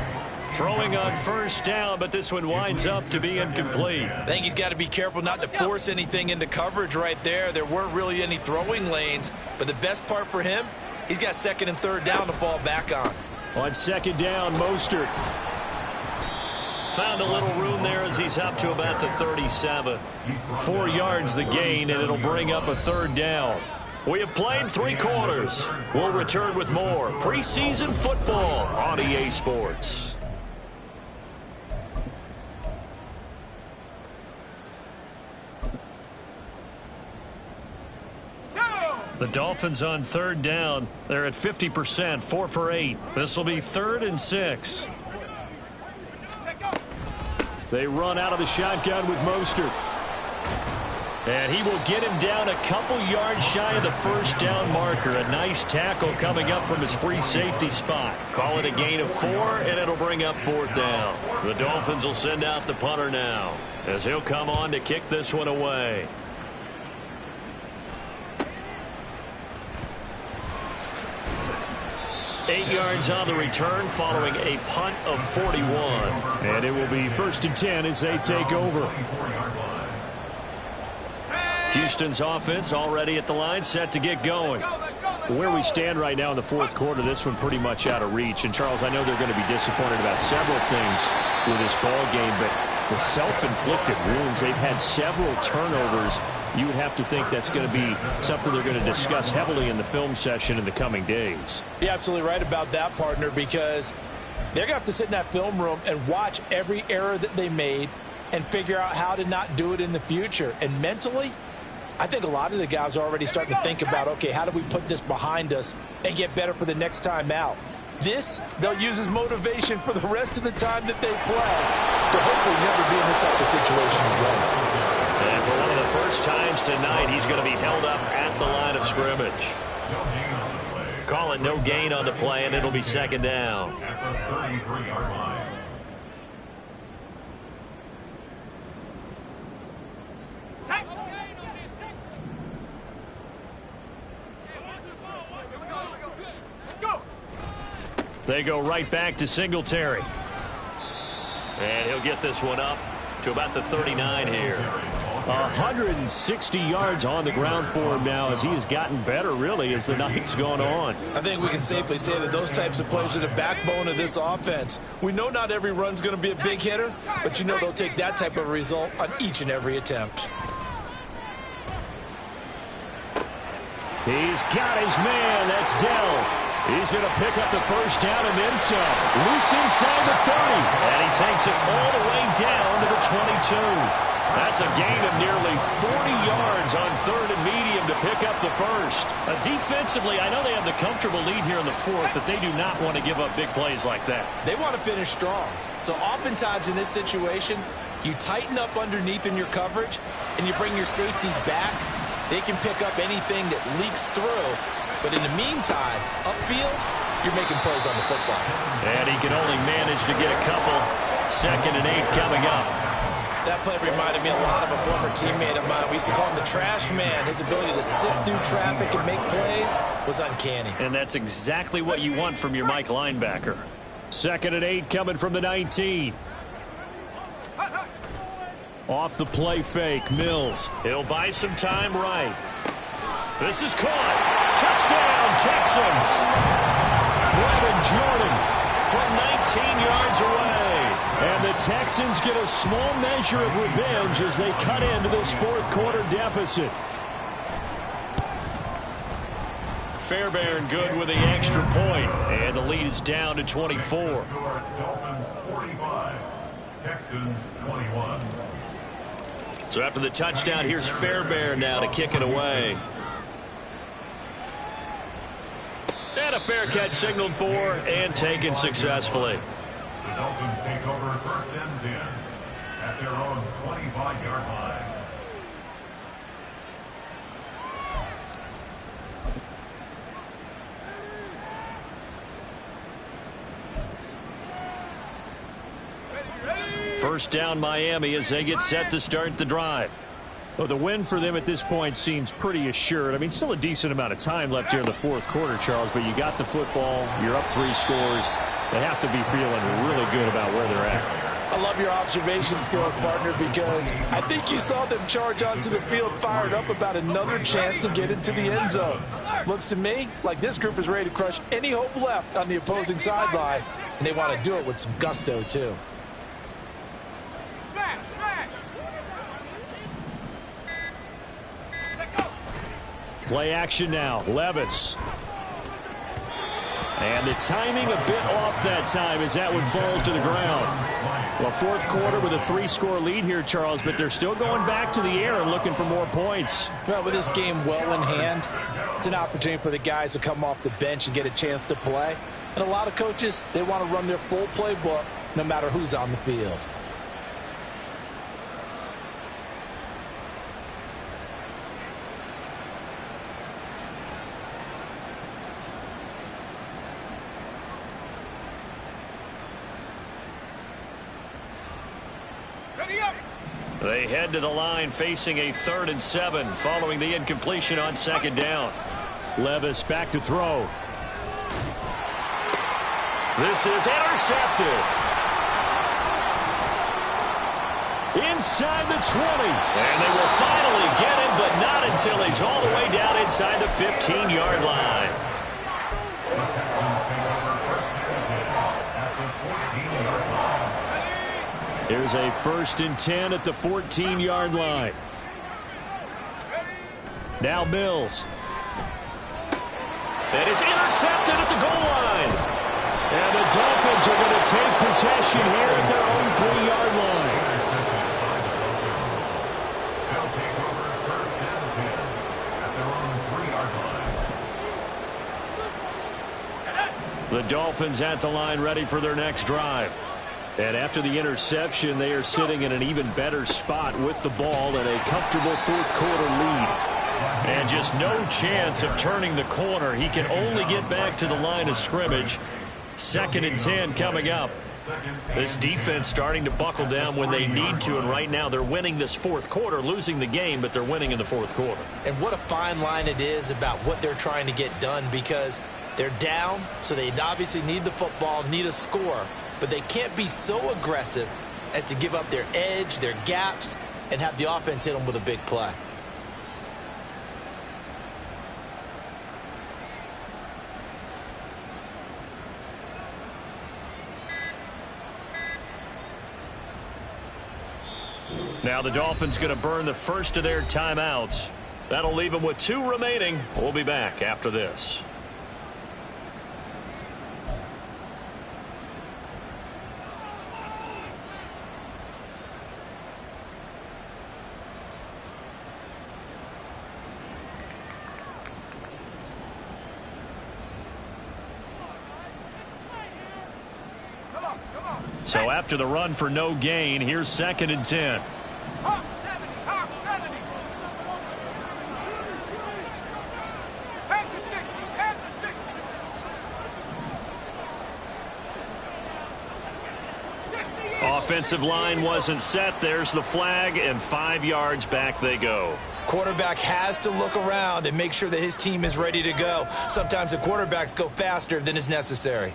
Throwing on 1st down, but this one winds up to be incomplete. I think he's got to be careful not to force anything into coverage right there. There weren't really any throwing lanes, but the best part for him, He's got second and third down to fall back on. On second down, Mostert found a little room there as he's up to about the 37. 4 yards the gain, and it'll bring up a third down. We have played 3 quarters. We'll return with more preseason football on EA Sports. The Dolphins on third down. They're at 50%, 4 for 8. This will be 3rd and 6. They run out of the shotgun with Mostert. And he will get him down a couple yards shy of the first down marker. A nice tackle coming up from his free safety spot. Call it a gain of 4, and it'll bring up 4th down. The Dolphins will send out the punter now, as he'll come on to kick this one away. Eight yards on the return following a punt of 41. And it will be 1st and 10 as they take over. Houston's offense already at the line, set to get going. Where we stand right now in the 4th quarter, this one pretty much out of reach. And, Charles, I know they're going to be disappointed about several things with this ball game, but the self-inflicted wounds, they've had several turnovers. You would have to think that's going to be something they're going to discuss heavily in the film session in the coming days. You're absolutely right about that, partner, because they're going to have to sit in that film room and watch every error that they made and figure out how to not do it in the future. And mentally, I think a lot of the guys are already starting to think about, okay, how do we put this behind us and get better for the next time out? This, they'll use as motivation for the rest of the time that they play to hopefully never be in this type of situation again. And for one of the first times tonight, he's going to be held up at the line of scrimmage. Call it no gain on the play, and it'll be 2nd down. At the 33-yard line. They go right back to Singletary. And he'll get this one up to about the 39 here. 160 yards on the ground for him now as he has gotten better, really, as the night's gone on. I think we can safely say that those types of players are the backbone of this offense. We know not every run's going to be a big hitter, but you know they'll take that type of result on each and every attempt. He's got his man. That's Dell. He's going to pick up the first down and then some. Loose inside the 30. And he takes it all the way down to the 22. That's a gain of nearly 40 yards on 3rd and medium to pick up the first. Defensively, I know they have the comfortable lead here in the 4th, but they do not want to give up big plays like that. They want to finish strong. So oftentimes in this situation, you tighten up underneath in your coverage, and you bring your safeties back. They can pick up anything that leaks through. But in the meantime, upfield, you're making plays on the football. And he can only manage to get a couple. 2nd and 8 coming up. That play reminded me a lot of a former teammate of mine. We used to call him the trash man. His ability to sift through traffic and make plays was uncanny. And that's exactly what you want from your Mike linebacker. 2nd and 8 coming from the 19. Off the play fake, Mills. He'll buy some time right. This is caught. Touchdown, Texans. Brevin Jordan from 19 yards away. And the Texans get a small measure of revenge as they cut into this 4th quarter deficit. Fairbairn good with the extra point. And the lead is down to 24. Dolphins 45, Texans 21. So after the touchdown, here's Fairbairn now to kick it away. And a fair catch signaled for and taken successfully. The Dolphins take over 1st and 10 at their own 25-yard line. First down Miami as they get set to start the drive. Well, the win for them at this point seems pretty assured. I mean, still a decent amount of time left here in the 4th quarter, Charles, but you got the football, you're up 3 scores. They have to be feeling really good about where they're at. I love your observation skills, partner, because I think you saw them charge onto the field fired up about another chance to get into the end zone. Looks to me like this group is ready to crush any hope left on the opposing sideline, and they want to do it with some gusto, too. Smash, smash. Play action now. Levis. And the timing a bit off that time as that one falls to the ground. Well, fourth quarter with a 3-score lead here, Charles, but they're still going back to the air and looking for more points. Well, with this game well in hand, it's an opportunity for the guys to come off the bench and get a chance to play. And a lot of coaches, they want to run their full playbook no matter who's on the field. They head to the line facing a 3rd and 7 following the incompletion on 2nd down. Levis back to throw. This is intercepted. Inside the 20. And they will finally get him, but not until he's all the way down inside the 15-yard line. The Texans take over first and 10 at the 14-yard line. Here's a 1st and 10 at the 14-yard line. Now Mills. And it's intercepted at the goal line. And the Dolphins are going to take possession here at their own 3-yard line. They'll take over first and 10 at their own 3-yard line. The Dolphins at the line ready for their next drive. And after the interception, they are sitting in an even better spot with the ball and a comfortable fourth quarter lead. And just no chance of turning the corner. He can only get back to the line of scrimmage. 2nd and 10 coming up. This defense starting to buckle down when they need to, and right now they're winning this fourth quarter, losing the game, but they're winning in the fourth quarter. And what a fine line it is about what they're trying to get done, because they're down, so they obviously need the football, need a score. But they can't be so aggressive as to give up their edge, their gaps, and have the offense hit them with a big play. Now the Dolphins going to burn the first of their timeouts. That'll leave them with 2 remaining. We'll be back after this. So after the run for no gain, here's 2nd and 10. Hawk 70, Hawk 70. Head to 60, head to 60. 68. Offensive line wasn't set. There's the flag, and 5 yards back they go. Quarterback has to look around and make sure that his team is ready to go. Sometimes the quarterbacks go faster than is necessary.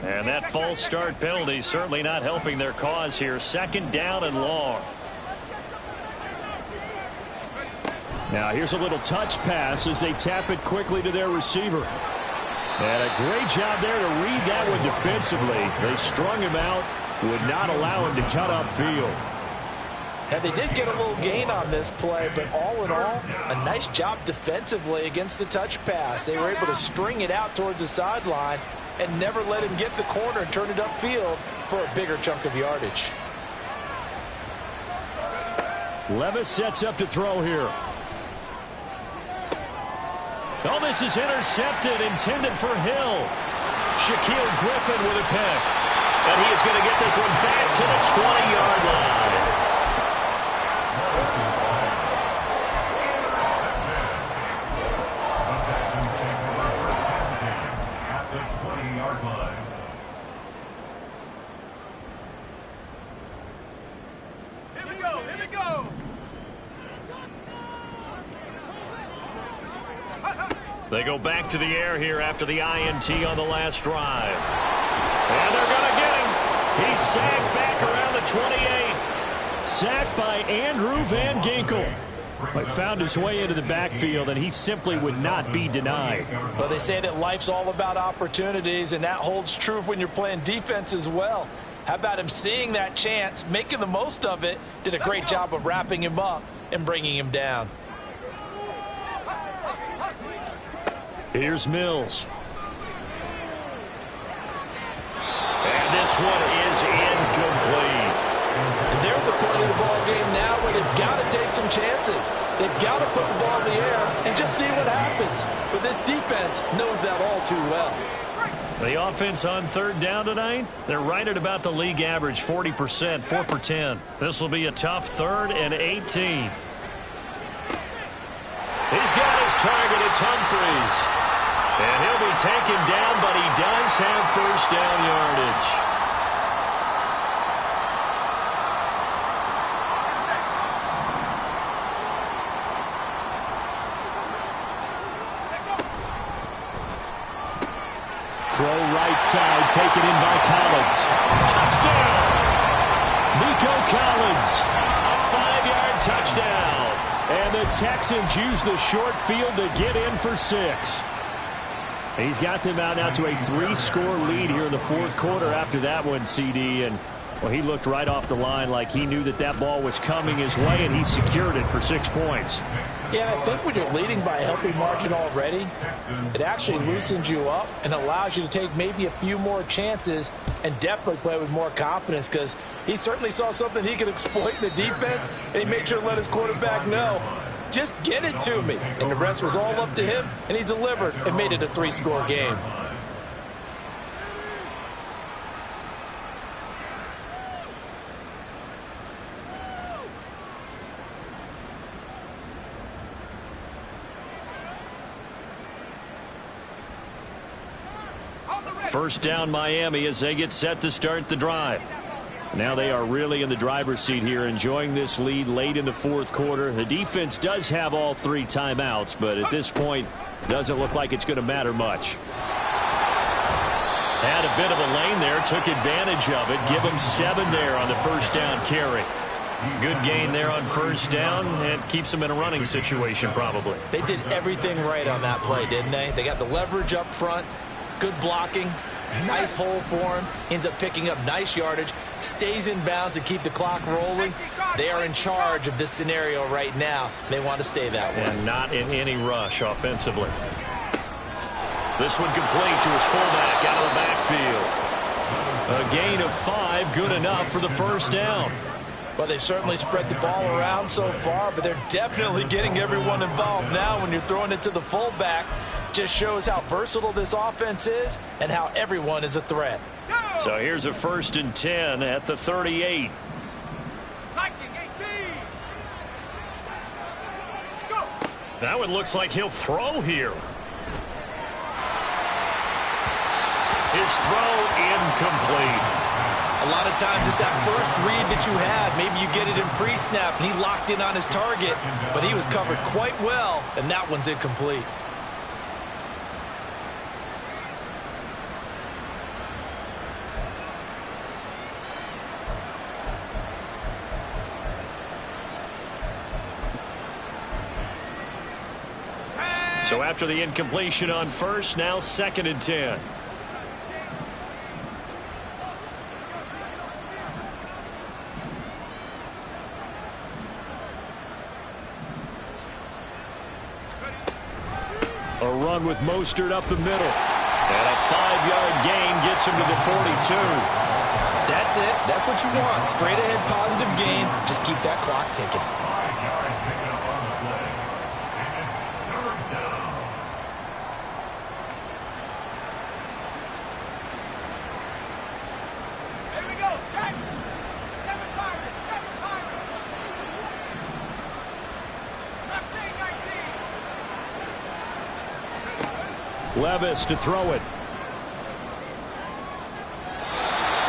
And that false start penalty certainly not helping their cause here. 2nd down and long. Now here's a little touch pass as they tap it quickly to their receiver. And a great job there to read that one defensively. They strung him out, would not allow him to cut upfield. Now, they did get a little gain on this play, but all in all, a nice job defensively against the touch pass. They were able to string it out towards the sideline and never let him get the corner and turn it upfield for a bigger chunk of yardage. Levis sets up to throw here. Oh, this is intercepted, intended for Hill. Shaquille Griffin with a pick. And he is going to get this one back to the 20-yard line. The Texans take over first and 10 at the 20-yard line. Here we go, here we go. They go back to the air here after the INT on the last drive. And they're going to get him. He's sagged back around the 28. sack by Andrew Van Ginkel. But found his way into the backfield, and he simply would not be denied. Well, they say that life's all about opportunities, and that holds true when you're playing defense as well. How about him seeing that chance, making the most of it, did a great job of wrapping him up and bringing him down. Here's Mills. And this one is incomplete. And they're at the point of the ball game now where they've got to take some chances. They've got to put the ball in the air and just see what happens. But this defense knows that all too well. The offense on third down tonight, they're right at about the league average, 40%, 4 for 10. This will be a tough 3rd and 18. He's got his target. It's Humphries. And he'll be taken down, but he does have first down yardage. Throw right side, taken in by Collins. Touchdown! Nico Collins, a 5-yard touchdown. And the Texans use the short field to get in for 6. He's got them out now to a 3-score lead here in the 4th quarter after that one, CD. And, well, he looked right off the line like he knew that that ball was coming his way, and he secured it for 6 points. Yeah, I think when you're leading by a healthy margin already, it actually loosens you up and allows you to take maybe a few more chances and definitely play with more confidence, because he certainly saw something he could exploit in the defense, and he made sure to let his quarterback know, just get it to me. And the rest was all up to him, and he delivered and made it a 3-score game. First down Miami as they get set to start the drive. Now they are really in the driver's seat here, enjoying this lead late in the 4th quarter. The defense does have all 3 timeouts, but at this point, doesn't look like it's going to matter much. Had a bit of a lane there, took advantage of it. Give him 7 there on the first down carry. Good gain there on first down, and keeps them in a running situation probably. They did everything right on that play, didn't they? They got the leverage up front, good blocking, nice hole for him, ends up picking up nice yardage, stays in bounds to keep the clock rolling. They are in charge of this scenario right now. They want to stay that way. And not in any rush offensively. This one complete to his fullback out of the backfield. A gain of 5, good enough for the first down. Well, they've certainly spread the ball around so far, but they're definitely getting everyone involved now when you're throwing it to the fullback. Just shows how versatile this offense is and how everyone is a threat. So here's a 1st and 10 at the 38. That one looks like he'll throw here. His throw incomplete. A lot of times it's that first read that you had. Maybe you get it in pre-snap and he locked in on his target, but he was covered quite well, and that one's incomplete. So after the incompletion on first, now 2nd and 10. A run with Mostert up the middle. And a 5-yard gain gets him to the 42. That's it. That's what you want. Straight ahead positive gain. Just keep that clock ticking. Levis to throw it.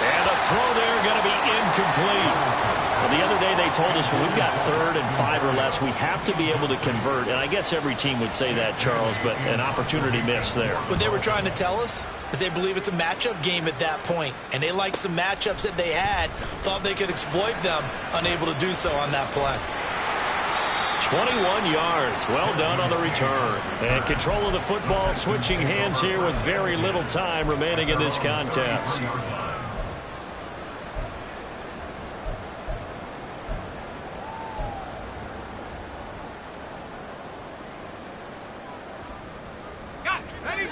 And a throw there going to be incomplete. Well, the other day they told us when we've got 3rd and 5 or less, we have to be able to convert. And I guess every team would say that, Charles, but an opportunity missed there. What they were trying to tell us is they believe it's a matchup game at that point, and they liked some matchups that they had, thought they could exploit them, unable to do so on that play. 21 yards. Well done on the return. And control of the football switching hands here with very little time remaining in this contest.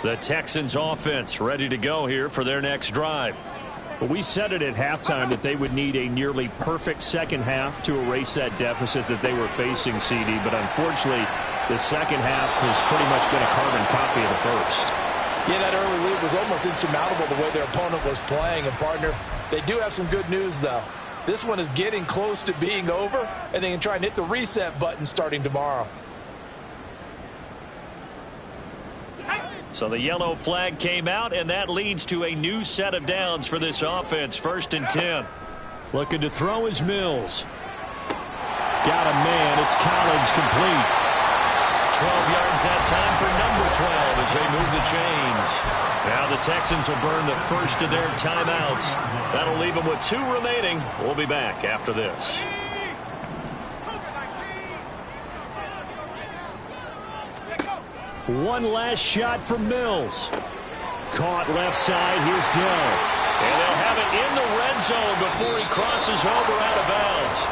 The Texans offense ready to go here for their next drive. Well, we said it at halftime that they would need a nearly perfect second half to erase that deficit that they were facing, CD. But unfortunately, the second half has pretty much been a carbon copy of the first. Yeah, that early lead was almost insurmountable the way their opponent was playing. And, partner, they do have some good news, though. This one is getting close to being over, and they can try and hit the reset button starting tomorrow. So the yellow flag came out, and that leads to a new set of downs for this offense. 1st and 10. Looking to throw is Mills. Got a man. It's Collins, complete. 12 yards that time for number 12 as they move the chains. Now the Texans will burn the first of their timeouts. That'll leave them with 2 remaining. We'll be back after this. One last shot from Mills. Caught left side. Here's Dell. And they'll have it in the red zone before he crosses over out of bounds.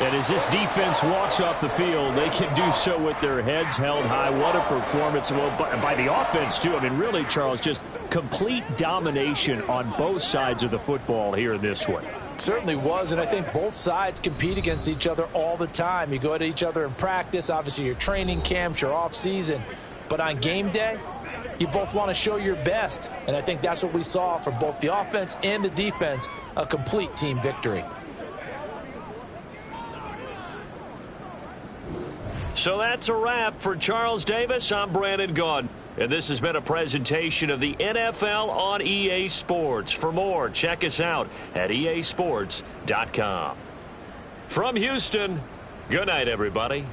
And as this defense walks off the field, they can do so with their heads held high. What a performance. Well, by the offense, too. I mean, really, Charles, just complete domination on both sides of the football here in this one. Certainly was, and I think both sides compete against each other all the time. You go at each other in practice, obviously your training camps, your off-season. But on game day, you both want to show your best. And I think that's what we saw from both the offense and the defense, a complete team victory. So that's a wrap for Charles Davis. I'm Brandon Gaudin. And this has been a presentation of the NFL on EA Sports. For more, check us out at easports.com. From Houston, good night, everybody.